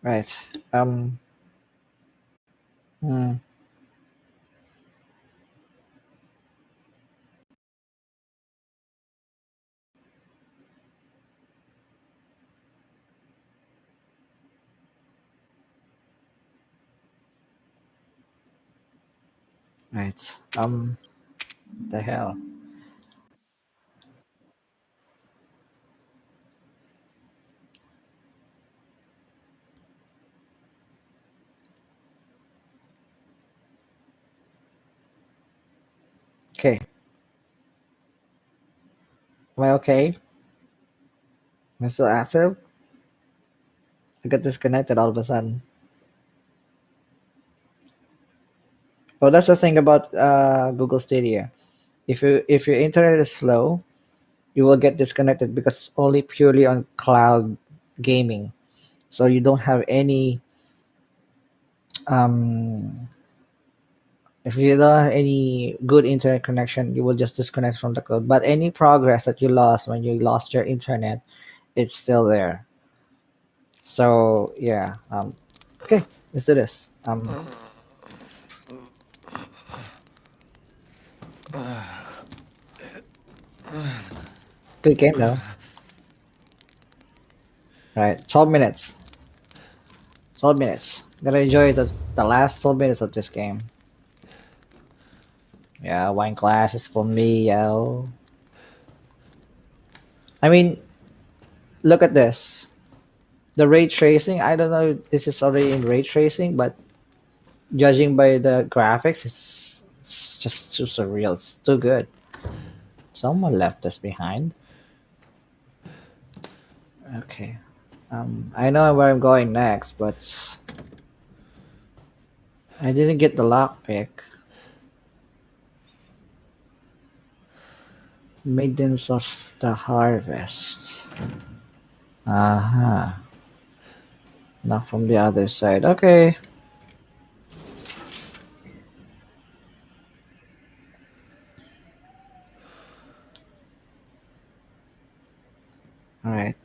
Right. Hmm, right. The hell. Okay. Am I okay? Am I still active? I got disconnected all of a sudden. Well, that's the thing about Google Stadia. If your internet is slow, you will get disconnected because it's only purely on cloud gaming. So you don't have any um if you don't have any good internet connection, you will just disconnect from the cloud. But any progress that you lost when you lost your internet, it's still there. So yeah. Okay, let's do this. Good game though. Right, 12 minutes. 12 minutes. Gotta enjoy the last 12 minutes of this game. Yeah, wine glasses for me, yo. I mean, look at this. The ray tracing. I don't know if this is already in ray tracing, but judging by the graphics, it's just too surreal. It's too good. Someone left us behind. Okay. I know where I'm going next, but I didn't get the lockpick. Maidens of the Harvest. Uh-huh. Not from the other side. Okay. Alright.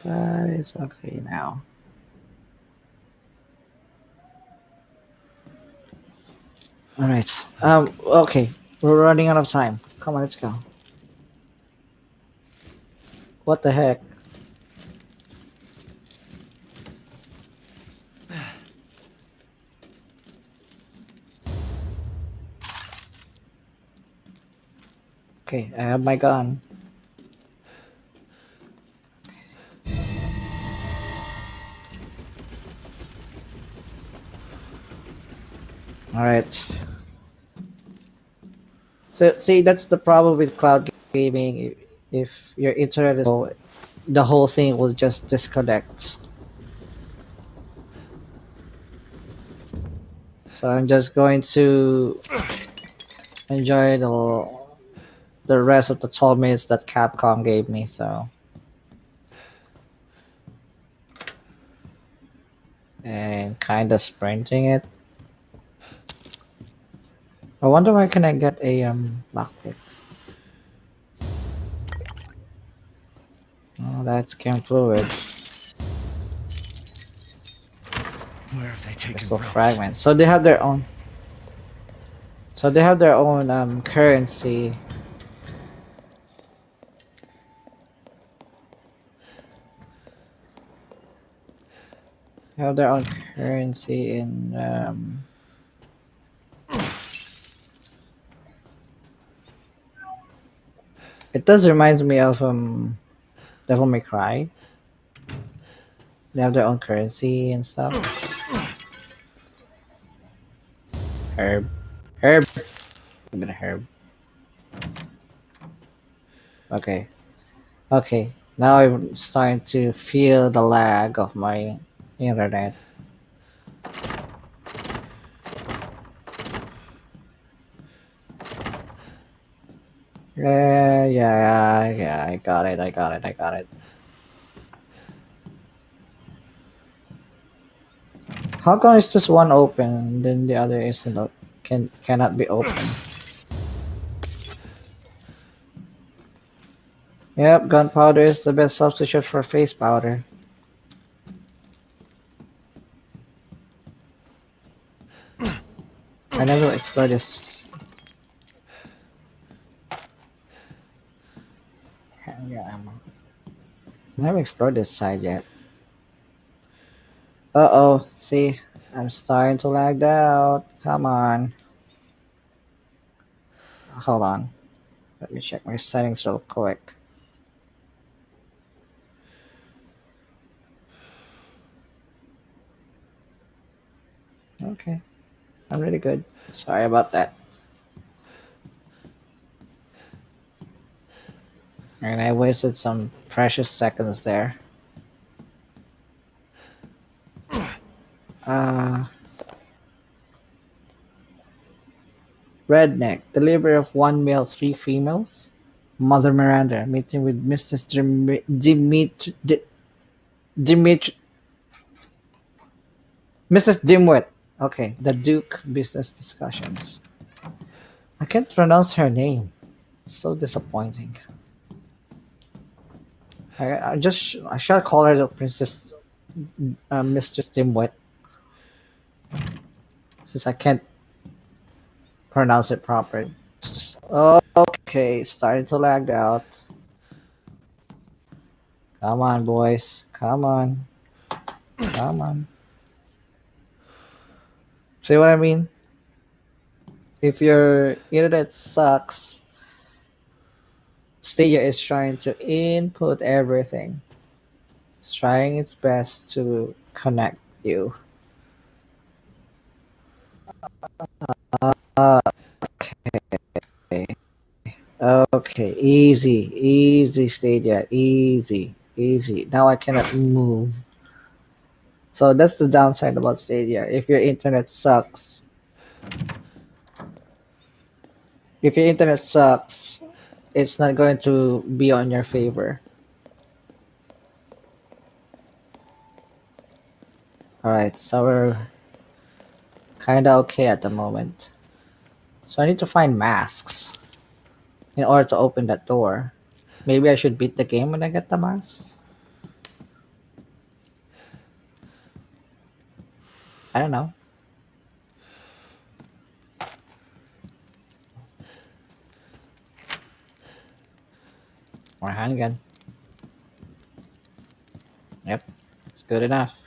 But it's okay now. Alright. Okay. We're running out of time. Come on, let's go. What the heck? Okay, I have my gun. Alright. So see, that's the problem with cloud gaming. If your internet is slow, the whole thing will just disconnect. So I'm just going to enjoy the rest of the 12 minutes that Capcom gave me. So and kind of sprinting it. I wonder why can I get a lockpick? Oh, that's chem fluid. Where have they taken Crystal Rose? fragments. So they have their own. So they have their own currency. They have their own currency in. It does reminds me of Devil May Cry. They have their own currency and stuff. Herb, herb, a bit of herb. Okay, okay. Now I'm starting to feel the lag of my internet. Yeah, yeah, yeah. I got it. I got it. I got it. How come it's just one open and then the other isn't? cannot be opened. Yep, gunpowder is the best substitute for face powder. I never explored this. Yeah, never explored this side yet. Uh oh, see, I'm starting to lag out. Come on, hold on. Let me check my settings real quick. Okay, I'm really good. Sorry about that. And I wasted some precious seconds there. Uh, Redneck, delivery of one male, three females. Mother Miranda, meeting with Mrs. Dimit, Mrs. Dimwit. Okay, the Duke business discussions. I can't pronounce her name. So disappointing. I shall call her the Princess Mistress Dimwit since I can't pronounce it properly. Okay, starting to lag out. Come on, boys. Come on. Come on. See what I mean? If your internet sucks, Stadia is trying to input everything. It's trying its best to connect you. Uh, okay. Okay. Easy. Easy, Stadia. Easy. Easy. Now I cannot move. So that's the downside about Stadia. If your internet sucks, it's not going to be on your favor. Alright, so we're kinda okay at the moment. So I need to find masks in order to open that door. Maybe I should beat the game when I get the masks? I don't know. Or handgun. Yep, it's good enough.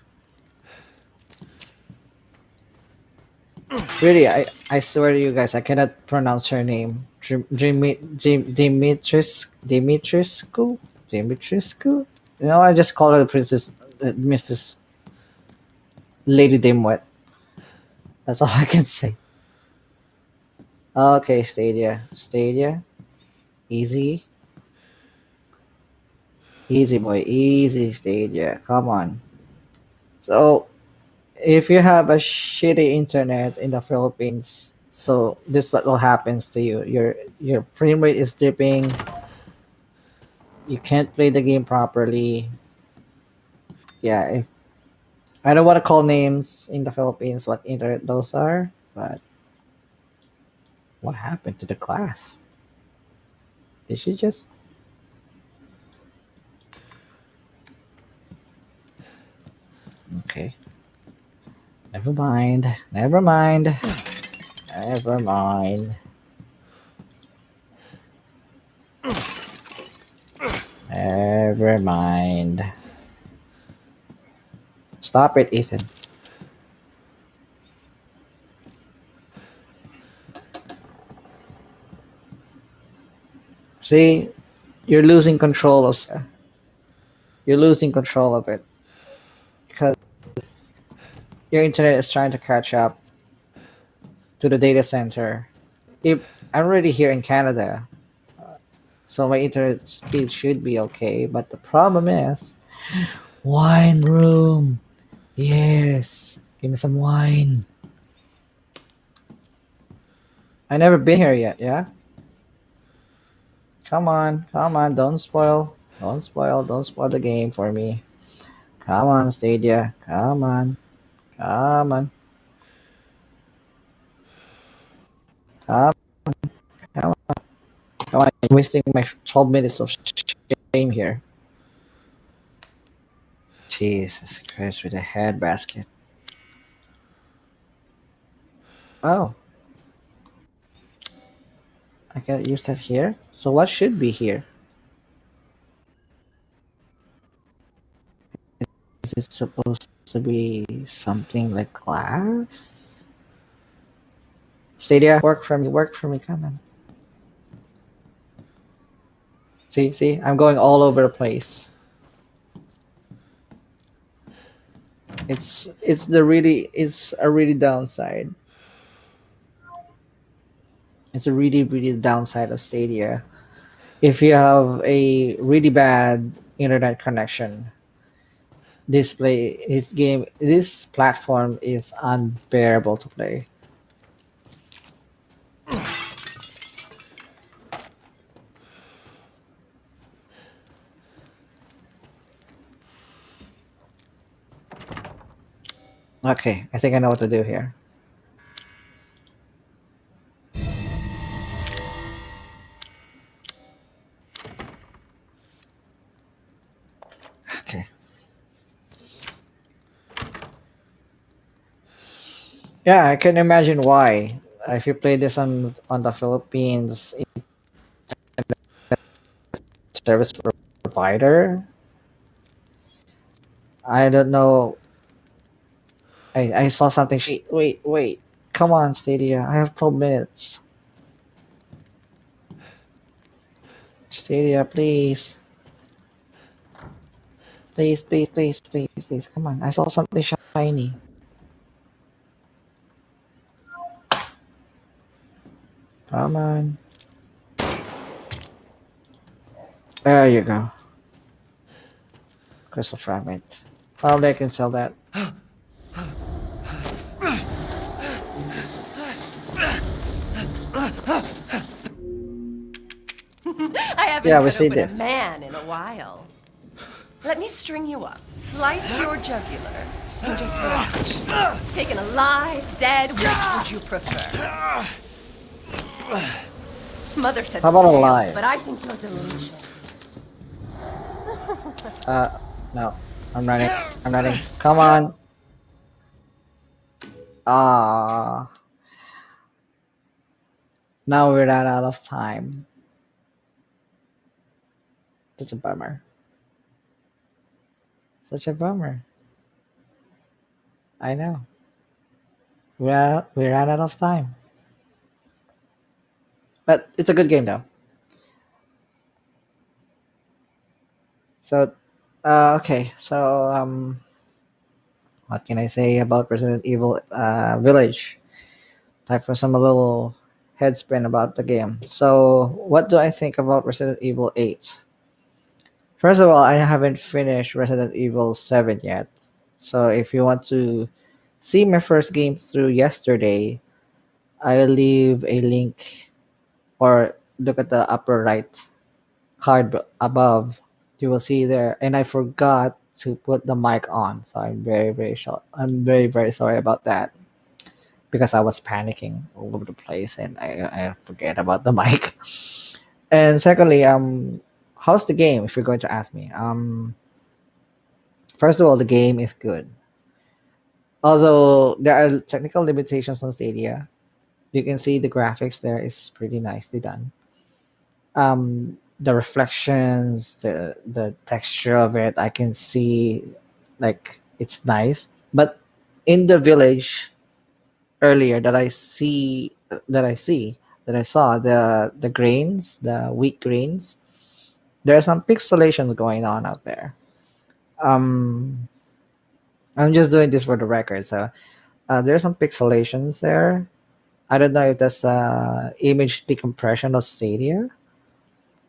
Really, I swear to you guys, I cannot pronounce her name. Dimitrescu? Dimitrescu? You know, I just call her the Princess, Mrs. Lady Dimwit. That's all I can say. Okay, Stadia. Stadia. Easy. Easy, boy. Easy, Stadia. Come on. So, if you have a shitty internet in the Philippines, so this what will happens to you. Your frame rate is dipping. You can't play the game properly. Yeah, if I don't want to call names in the Philippines, what internet those are, but what happened to the class? Did she just? Okay. Never mind. Never mind. Never mind. Never mind. Stop it, Ethan. See, you're losing control of you're losing control of it because your internet is trying to catch up to the data center. If I'm already here in Canada, so my internet speed should be okay, but the problem is wine room. Yes, give me some wine. I never been here yet. Yeah, come on, don't spoil the game for me. Come on, Stadia, come on, come on. Um, come on, come on, I'm wasting my 12 minutes of shame here. Jesus Christ, with a head basket. Oh, I can use that here. So what should be here? Is it supposed to be something like glass? Stadia, work for me, come on. See, I'm going all over the place. It's a really downside. It's a really downside of Stadia. If you have a really bad internet connection, this platform is unbearable to play. Okay, I think I know what to do here. Okay. Yeah, I can imagine why. If you play this on the Philippines service provider, I don't know. I saw something. Wait. Come on, Stadia. I have 12 minutes. Stadia, please. Please. Come on. I saw something shiny. Come on. There you go. Crystal fragment. Probably I can sell that. I haven't Yeah, we cut see open a this. man in a while. Let me string you up, slice your jugular, and just watch. Taken alive, dead, which would you prefer? Mother said How about stale, alive? but I think you're delicious. Uh, no. I'm running. I'm running. Come on. Ah, now we're ran out of time. That's a bummer. Such a bummer. I know. We ran out of time. But it's a good game though. So, okay. So, what can I say about Resident Evil Village? Time for some little head spin about the game. So, what do I think about Resident Evil 8? First of all, I haven't finished Resident Evil 7 yet. So, if you want to see my first game through yesterday, I'll leave a link or look at the upper right card above. You will see there. And I forgot to put the mic on. So, I'm very short. I'm very sorry about that because I was panicking all over the place and I forget about the mic. And secondly, how's the game? If you're going to ask me, first of all, the game is good. Although there are technical limitations on Stadia, you can see the graphics there is pretty nicely done. The reflections, the texture of it, I can see like it's nice. But in the village earlier that I saw the grains, the wheat grains. There are some pixelations going on out there. Um, I'm just doing this for the record. So there's some pixelations there. I don't know if that's image decompression of Stadia.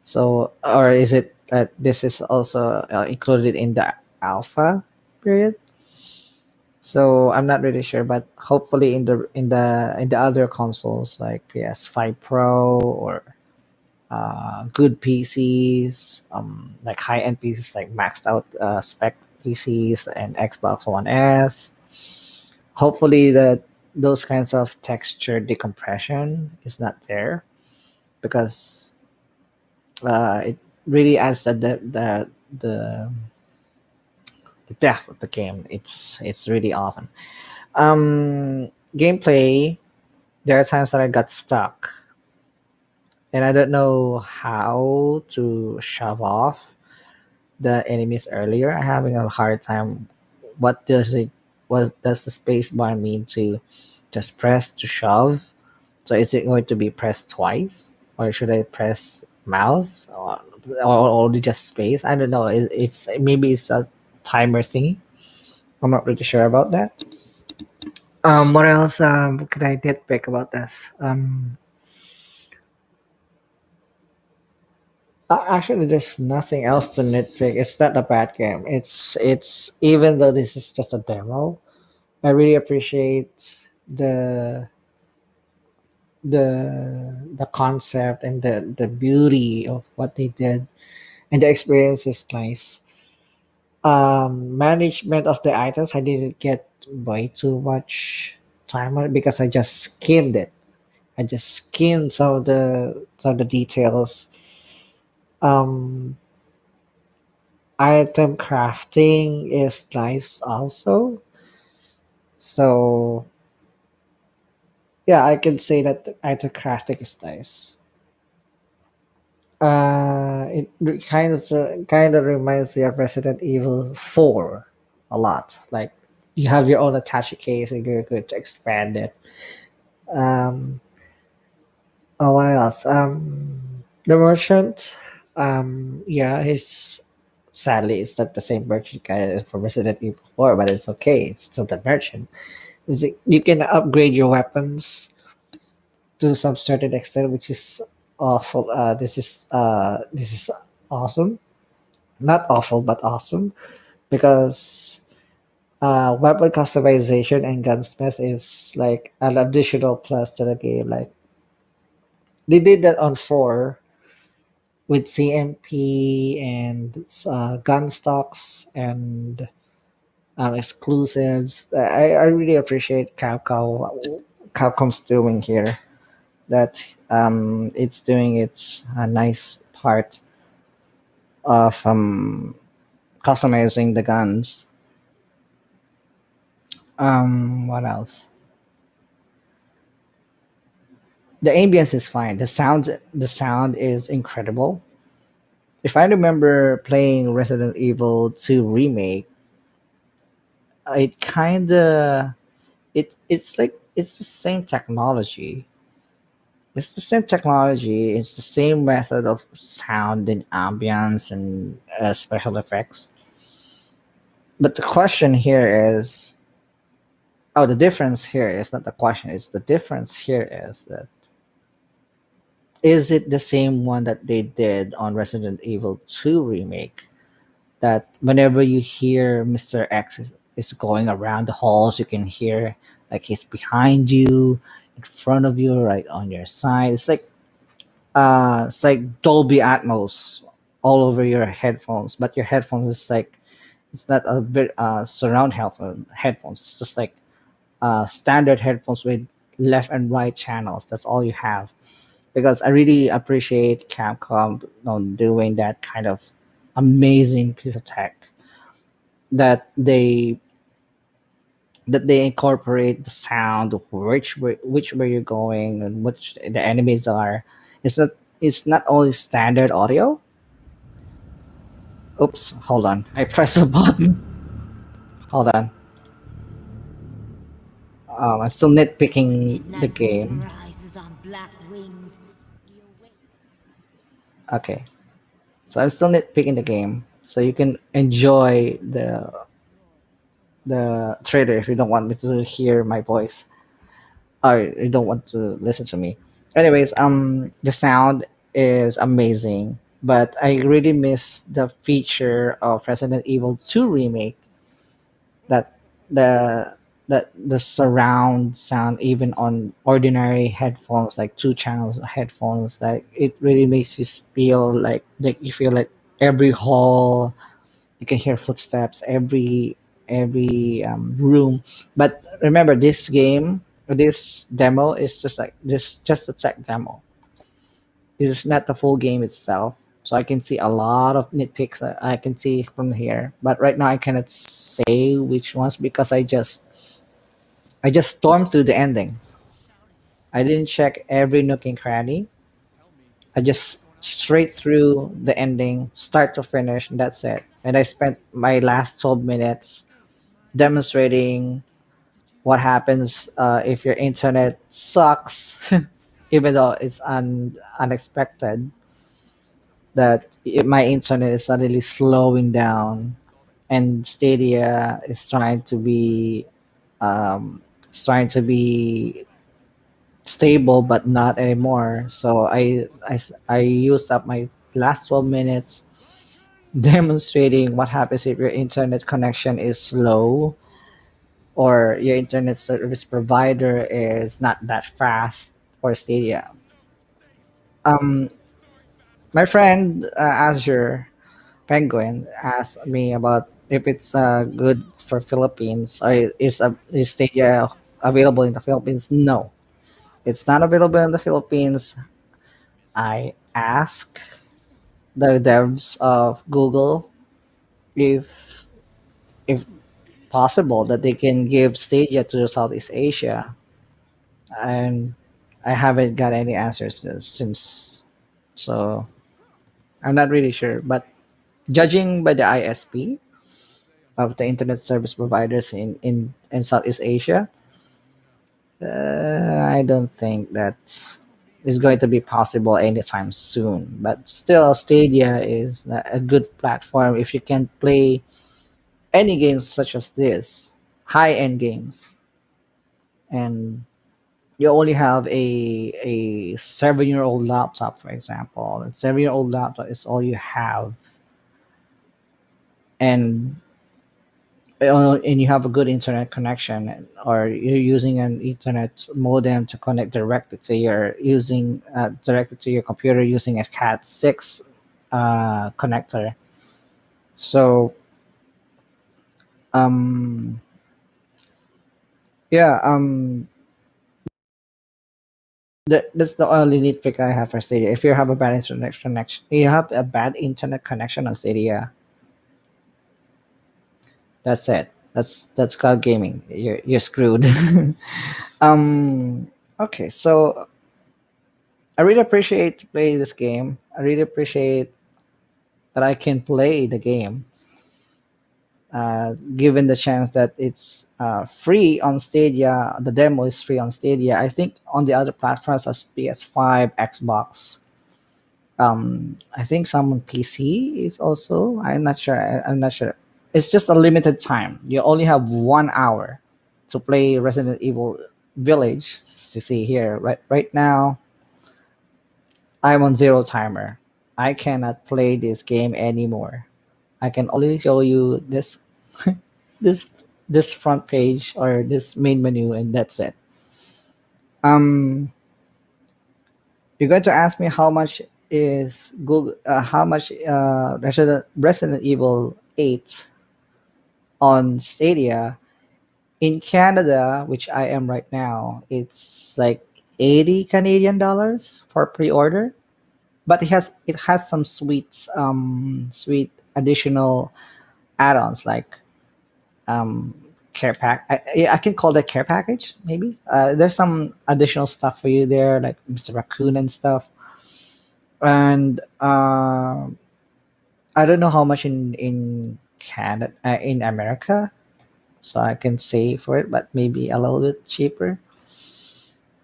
So or is it that this is also included in the alpha period? So I'm not really sure, but hopefully in the other consoles like PS5 Pro or good PCs, like high end PCs, like maxed out spec PCs and Xbox One S. Hopefully that those kinds of texture decompression is not there because it really adds the depth of the game. It's really awesome. Gameplay. There are times that I got stuck and I don't know how to shove off the enemies earlier. I'm having a hard time. What does it? What does the space bar mean to just press to shove? So is it going to be pressed twice, or should I press mouse, or only just space? I don't know. It's maybe it's a timer thingy. I'm not really sure about that. What else could I nitpick about this? Actually, there's nothing else to nitpick. It's not a bad game. It's even though this is just a demo, I really appreciate the the concept and the beauty of what they did, and the experience is nice. Management of the items, I didn't get way too much time on it because I just skimmed it. I just skimmed some of the details. Um, Item crafting is nice also. So yeah, I can say that the item crafting is nice. It kind of reminds me of Resident Evil 4 a lot. Like you have your own attache case and you're going to expand it. Um, oh, what else? The merchant. Yeah, he's sadly it's not the same merchant guy from Resident Evil 4, but it's okay. It's still the merchant. You can upgrade your weapons to some certain extent, which is awful. This is awesome. Not awful, but awesome because weapon customization and gunsmith is like an additional plus to the game. Like they did that on 4 with CMP and gun stocks and exclusives. I really appreciate Capcom's doing here. That it's doing its nice part of customizing the guns. What else? The ambience is fine. The sound is incredible. If I remember playing Resident Evil 2 remake, it kind of it's like it's the same technology. It's the same technology. It's the same method of sound and ambience and special effects. But the question here is, oh, the difference here is not the question. It's the difference here is that is it the same one that they did on Resident Evil 2 remake? That whenever you hear Mr. X is going around the halls, you can hear like he's behind you, in front of you, right on your side. It's like Dolby Atmos all over your headphones, but your headphones is like it's not a bit surround headphones. It's just like standard headphones with left and right channels. That's all you have. Because I really appreciate Capcom doing that kind of amazing piece of tech that they incorporate the sound of which way you're going and which the enemies are. It's not only standard audio. Oops, hold on. I pressed a button. Hold on. I'm still nitpicking the Midnight game. rises on black wings. We await Okay, so I'm still nitpicking the game, so you can enjoy the trailer if you don't want me to hear my voice or you don't want to listen to me. Anyways, the sound is amazing, but I really miss the feature of Resident Evil 2 remake that the the surround sound even on ordinary headphones like two channels headphones, like it really makes you feel like you feel like every hall you can hear footsteps every room. But remember this game, This demo is just like this, just a tech demo. This is not the full game itself. So I can see a lot of nitpicks that I can see from here. But right now I cannot say which ones because I just stormed through the ending. I didn't check every nook and cranny. I just straight through the ending, start to finish, and that's it. And I spent my last 12 minutes demonstrating what happens if your internet sucks, even though it's unexpected that my internet is suddenly slowing down, and Stadia is trying to be stable but not anymore. So I used up my last 12 minutes demonstrating what happens if your internet connection is slow or your internet service provider is not that fast for Stadia. Um, my friend Azure Penguin asked me about if it's good for Philippines or is Stadia available in the Philippines. No, it's not available in the Philippines. I asked the devs of Google if if possible that they can give Stadia to Southeast Asia, and I haven't got any answers since. So I'm not really sure, but judging by the ISP of the internet service providers in Southeast Asia, I don't think that is going to be possible anytime soon. But still, Stadia is a good platform if you can play any games such as this, high end games, and you only have a 7-year-old laptop, for example. A 7-year-old laptop is all you have, and and you have a good internet connection, or you're using an Ethernet modem to connect directly to your computer using a Cat 6 connector. So um, yeah, that's the only nitpick I have for Stadia. If you have a bad internet connection, you have a bad internet connection on Stadia. That's it. That's cloud gaming. You're screwed. um. Okay, so I really appreciate to play this game. I really appreciate that I can play the game, given the chance that it's free on Stadia. The demo is free on Stadia. I think on the other platforms as PS5, Xbox. I think some on PC is also. I'm not sure. I'm not sure. It's just a limited time. You only have 1 hour to play Resident Evil Village. To see here, right now, I'm on zero timer. I cannot play this game anymore. I can only show you this this front page or this main menu, and that's it. Um, you're going to ask me how much is Google, how much Resident Evil 8 on Stadia in Canada, which I am right now. It's like 80 Canadian dollars for pre-order, but it has some sweet additional add-ons like um care pack. Yeah, I can call that care package maybe. There's some additional stuff for you there like Mr. Raccoon and stuff, and I don't know how much in Canada, in America, so I can say for it, but maybe a little bit cheaper.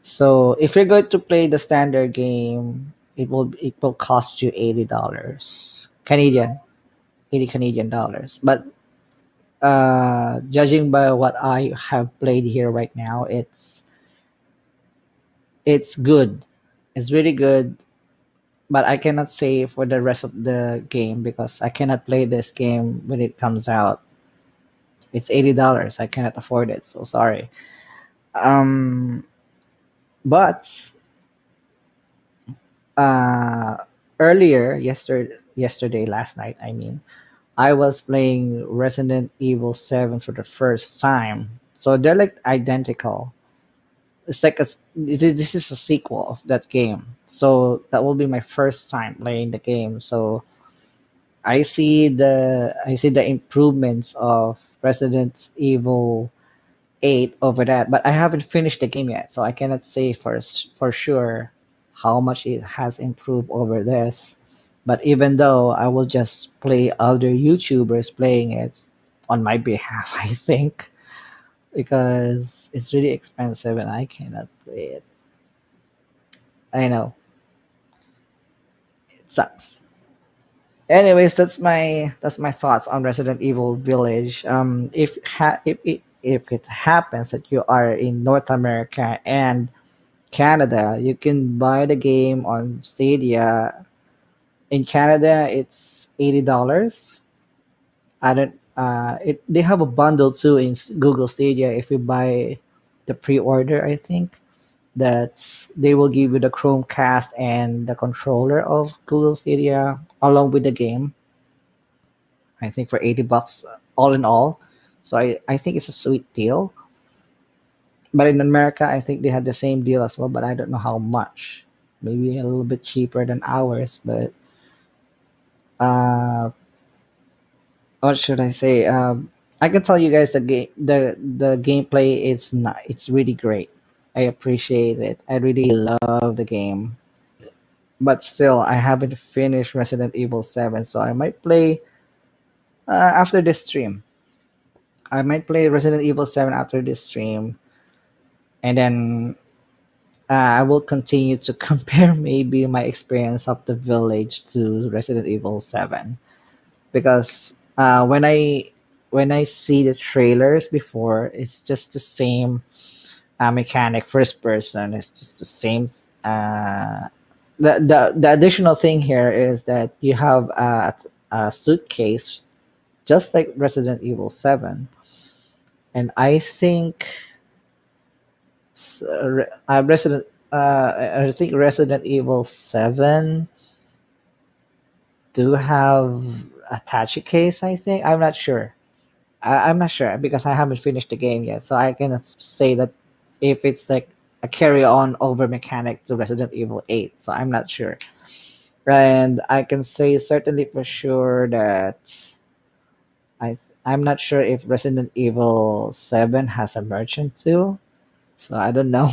So if you're going to play the standard game, it will cost you $80 Canadian, 80 Canadian dollars. But judging by what I have played here right now, it's good. It's really good. But I cannot say for the rest of the game because I cannot play this game when it comes out. It's $80. I cannot afford it. So sorry. Um, but uh, earlier yesterday, last night, I mean, I was playing Resident Evil 7 for the first time. So they're like identical. it's like this is a sequel of that game, so that will be my first time playing the game. So I see the improvements of Resident Evil 8 over that, but I haven't finished the game yet, so I cannot say for sure how much it has improved over this. But even though I will just play other YouTubers playing it on my behalf, I think, because it's really expensive and I cannot play it. I know it sucks. Anyways, that's my thoughts on Resident Evil Village. If it happens that you are in North America and Canada, you can buy the game on Stadia. In Canada, it's $80. I don't. It they have a bundle too in Google Stadia. If you buy the pre-order, I think that they will give you the Chromecast and the controller of Google Stadia along with the game. I think for $80 all in all. So I think it's a sweet deal. But in America, I think they have the same deal as well, but I don't know how much. Maybe a little bit cheaper than ours, but uh, what should I say? I can tell you guys the gameplay is not it's really great. I appreciate it. I really love the game, but still, I haven't finished Resident Evil 7, so I might play after this stream. I might play Resident Evil 7 after this stream, and then I will continue to compare maybe my experience of the village to Resident Evil 7, because when I see the trailers before, it's just the same mechanic, first person. It's just the same. Uh, the additional thing here is that you have a suitcase just like Resident Evil 7, and I think Resident I think Resident Evil 7 do have attache case. I think I'm not sure. I'm not sure because I haven't finished the game yet, so I cannot say that if it's like a carry on over mechanic to Resident Evil 8. So I'm not sure, and I can say certainly for sure that I'm not sure if Resident Evil 7 has a merchant too. So I don't know.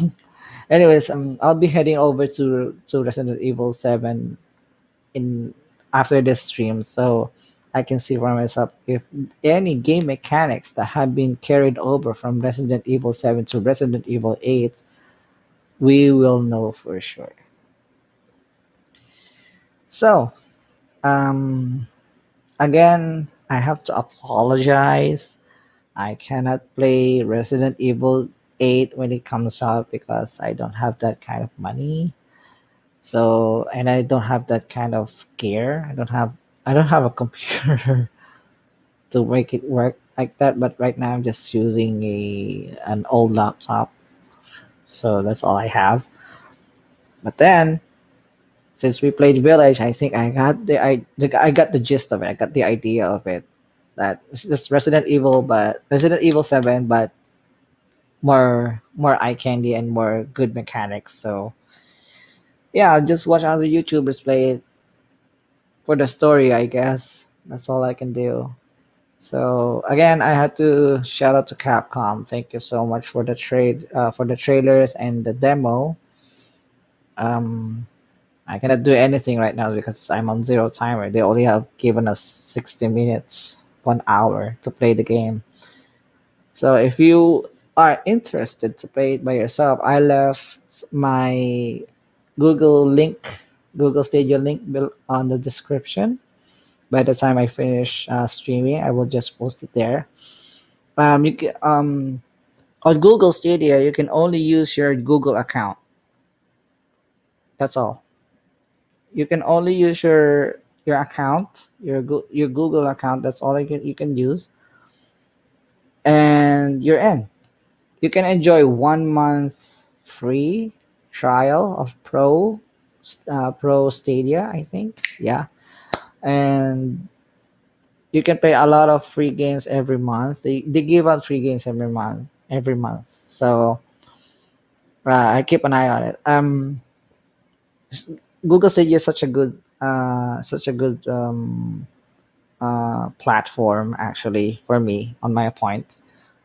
Anyways, I'll be heading over to Resident Evil 7 in after this stream, so I can see for myself if any game mechanics that have been carried over from Resident Evil 7 to Resident Evil 8, we will know for sure. So, um, again, I have to apologize. I cannot play Resident Evil 8 when it comes out because I don't have that kind of money. So, and I don't have that kind of gear. I don't have a computer to make it work like that. But right now, I'm just using a an old laptop, so that's all I have. But then, since we played Village, I think I got the gist of it. I got the idea of it. That it's just Resident Evil, but Resident Evil 7, but more eye candy and more good mechanics. So yeah, I'll just watch other YouTubers play it for the story. I guess that's all I can do. So again, I had to shout out to Capcom. Thank you so much for the for the trailers and the demo. Um, I cannot do anything right now because I'm on zero timer. They only have given us 60 minutes, 1 hour to play the game. So if you are interested to play it by yourself, I left my Google link, Google Stadia link on the description. By the time I finish streaming, I will just post it there. You can, on Google Stadia, you can only use your Google account. That's all. You can only use your account, your Google account. That's all you can use, and you're in. You can enjoy 1 month free trial of Pro Stadia. I think, yeah, and you can play a lot of free games every month. They give out free games every month. Every month. So I keep an eye on it. Google Stadia is such a good platform actually for me on my point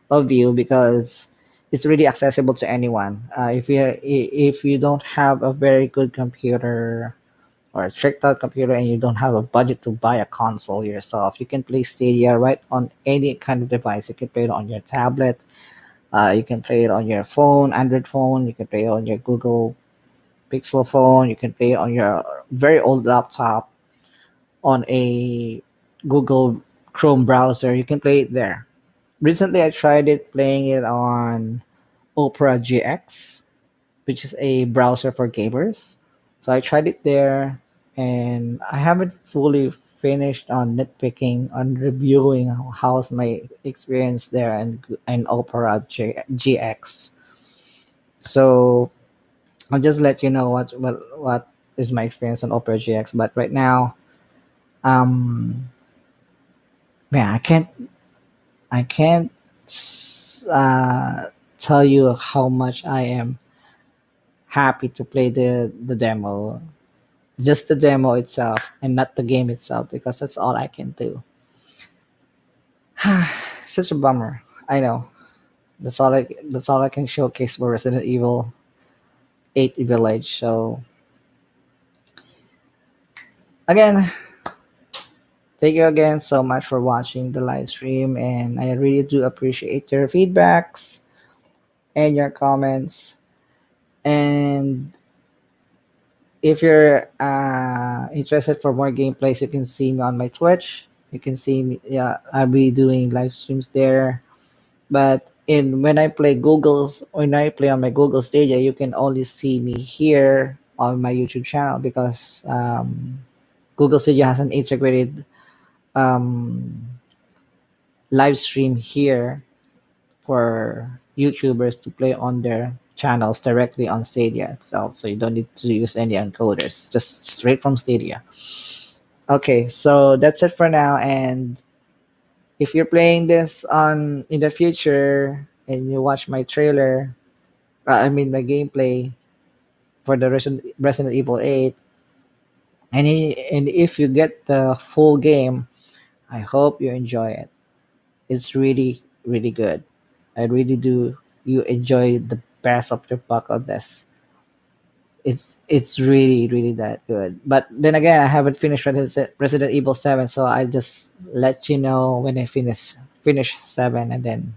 of view because it's really accessible to anyone. If you don't have a very good computer or a tricked out computer and you don't have a budget to buy a console yourself, you can play Stadia right on any kind of device. You can play it on your tablet, you can play it on your phone, Android phone, you can play it on your Google Pixel phone, you can play it on your very old laptop, on a Google Chrome browser. You can play it there. Recently, I tried it playing it on Opera GX, which is a browser for gamers. So I tried it there, and I haven't fully finished on nitpicking on reviewing how's my experience there and Opera GX. So I'll just let you know what is my experience on Opera GX. But right now, um, man, I can't tell you how much I am happy to play the demo, just the demo itself, and not the game itself, because that's all I can do. Such a bummer. I know. That's all I can showcase for Resident Evil 8 Village. So again, thank you again so much for watching the live stream, and I really do appreciate your feedbacks and your comments. And if you're interested for more gameplays, you can see me on my Twitch. You can see me. Yeah, I'll be doing live streams there. But in when I play on my Google Stadia, you can only see me here on my YouTube channel because Google Stadia has an integrated um, live stream here for YouTubers to play on their channels directly on Stadia itself. So you don't need to use any encoders, just straight from Stadia. Okay, so that's it for now. And if you're playing this on in the future and you watch my trailer, I mean my gameplay for the Resident Evil 8, and if you get the full game, I hope you enjoy it. It's really, really good. I really do. You enjoy the best of your buck on this. It's really, really that good. But then again, I haven't finished Resident Evil 7, so I just let you know when I finish 7, and then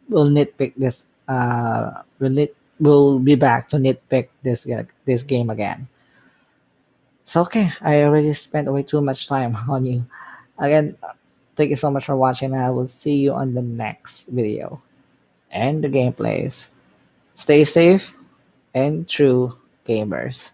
we'll nitpick this. We'll be back to nitpick this game again. So okay, I already spent way too much time on you. Again, thank you so much for watching. I will see you on the next video and the gameplays. Stay safe and true, gamers.